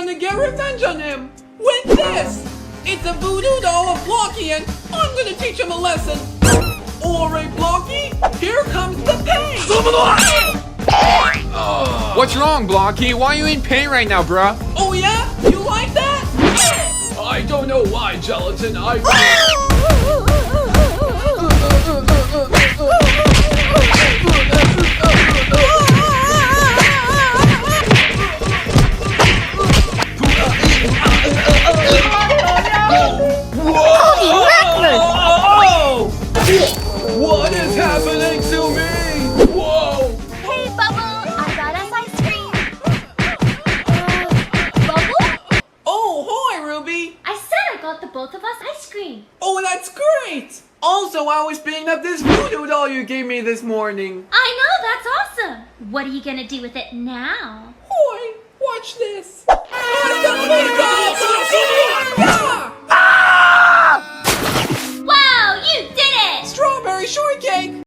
gonna get revenge on him with this. It's a voodoo doll of Blocky and I'm gonna teach him a lesson. Alright, Blocky, here comes the pain. What's wrong, Blocky? Why are you in pain right now, bruh? Oh yeah? You like that? I don't know why, Gelatin. What is happening to me? Whoa! Hey, Bubble! I got us ice cream. Bubble? Oh, hi, Ruby! I said I got the both of us ice cream. Oh, that's great! Also, I was picking up this voodoo doll you gave me this morning. I know, that's awesome. What are you gonna do with it now? Hi, watch this.